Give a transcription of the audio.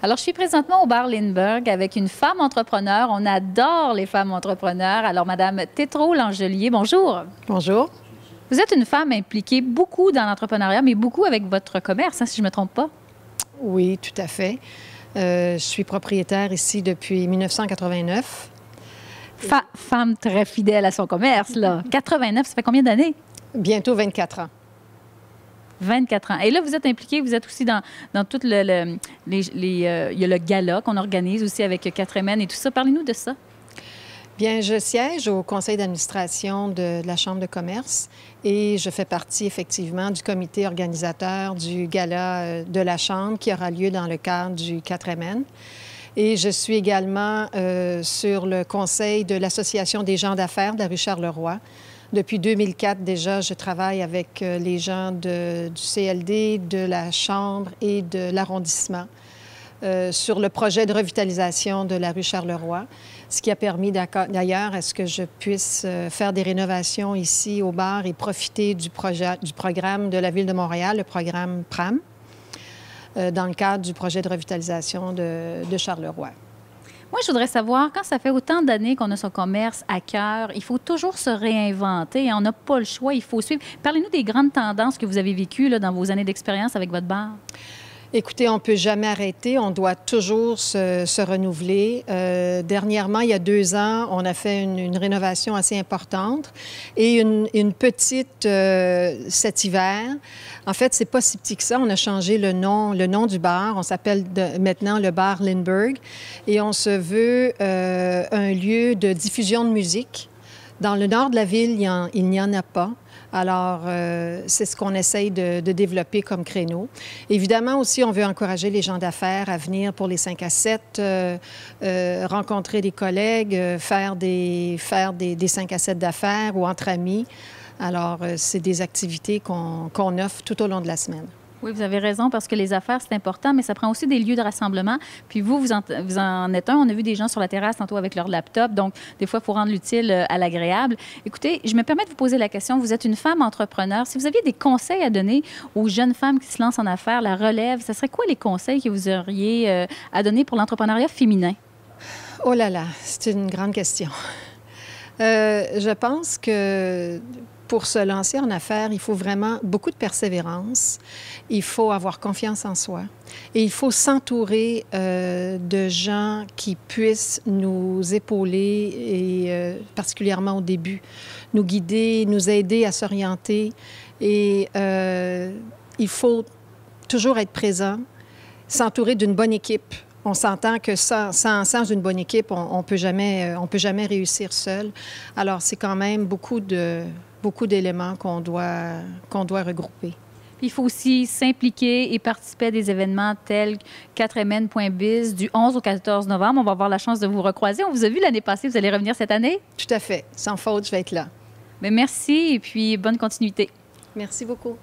Alors, je suis présentement au bar Lindbergh avec une femme entrepreneur. On adore les femmes entrepreneurs. Alors, Madame Tétrault-Langelier, bonjour. Bonjour. Vous êtes une femme impliquée beaucoup dans l'entrepreneuriat, mais beaucoup avec votre commerce, hein, si je ne me trompe pas. Oui, tout à fait. Je suis propriétaire ici depuis 1989. Femme très fidèle à son commerce, là. 89, ça fait combien d'années? Bientôt 24 ans. 24 ans. Et là, vous êtes impliqué, vous êtes aussi dans tout il y a le gala qu'on organise aussi avec Quatre-Mènes et tout ça. Parlez-nous de ça. Bien, je siège au conseil d'administration de la Chambre de commerce et je fais partie effectivement du comité organisateur du gala de la Chambre qui aura lieu dans le cadre du Quatre-Mènes. Et je suis également sur le conseil de l'Association des gens d'affaires de la rue Charleroi. Depuis 2004 déjà, je travaille avec les gens du CLD, de la Chambre et de l'arrondissement sur le projet de revitalisation de la rue Charleroi, ce qui a permis d'ailleurs à ce que je puisse faire des rénovations ici au bar et profiter du programme de la Ville de Montréal, le programme PRAM, dans le cadre du projet de revitalisation de Charleroi. Moi, je voudrais savoir, quand ça fait autant d'années qu'on a son commerce à cœur, il faut toujours se réinventer. On n'a pas le choix, il faut suivre. Parlez-nous des grandes tendances que vous avez vécues là, dans vos années d'expérience avec votre bar. Écoutez, on ne peut jamais arrêter. On doit toujours se renouveler. Dernièrement, il y a 2 ans, on a fait une rénovation assez importante et une petite cet hiver. En fait, c'est pas si petit que ça. On a changé le nom du bar. On s'appelle maintenant le bar Lindbergh et on se veut un lieu de diffusion de musique. Dans le nord de la ville, il n'y en a pas. Alors, c'est ce qu'on essaye de développer comme créneau. Évidemment, aussi, on veut encourager les gens d'affaires à venir pour les 5 à 7, rencontrer des collègues, faire des 5 à 7 d'affaires ou entre amis. Alors, c'est des activités qu'on offre tout au long de la semaine. Oui, vous avez raison, parce que les affaires, c'est important, mais ça prend aussi des lieux de rassemblement. Puis vous en êtes un. On a vu des gens sur la terrasse tantôt avec leur laptop. Donc, des fois, il faut rendre l'utile à l'agréable. Écoutez, je me permets de vous poser la question. Vous êtes une femme entrepreneur. Si vous aviez des conseils à donner aux jeunes femmes qui se lancent en affaires, la relève, ce serait quoi les conseils que vous auriez à donner pour l'entrepreneuriat féminin? Oh là là, c'est une grande question. Je pense que pour se lancer en affaires, il faut vraiment beaucoup de persévérance. Il faut avoir confiance en soi. Et il faut s'entourer de gens qui puissent nous épauler, et particulièrement au début, nous guider, nous aider à s'orienter. Et il faut toujours être présent, s'entourer d'une bonne équipe. On s'entend que sans une bonne équipe, on peut jamais réussir seul. Alors, c'est quand même beaucoup d'éléments qu'on doit regrouper. Il faut aussi s'impliquer et participer à des événements tels Quatre-Mènes.biz du 11 au 14 novembre. On va avoir la chance de vous recroiser. On vous a vu l'année passée. Vous allez revenir cette année? Tout à fait. Sans faute, je vais être là. Mais merci et puis bonne continuité. Merci beaucoup.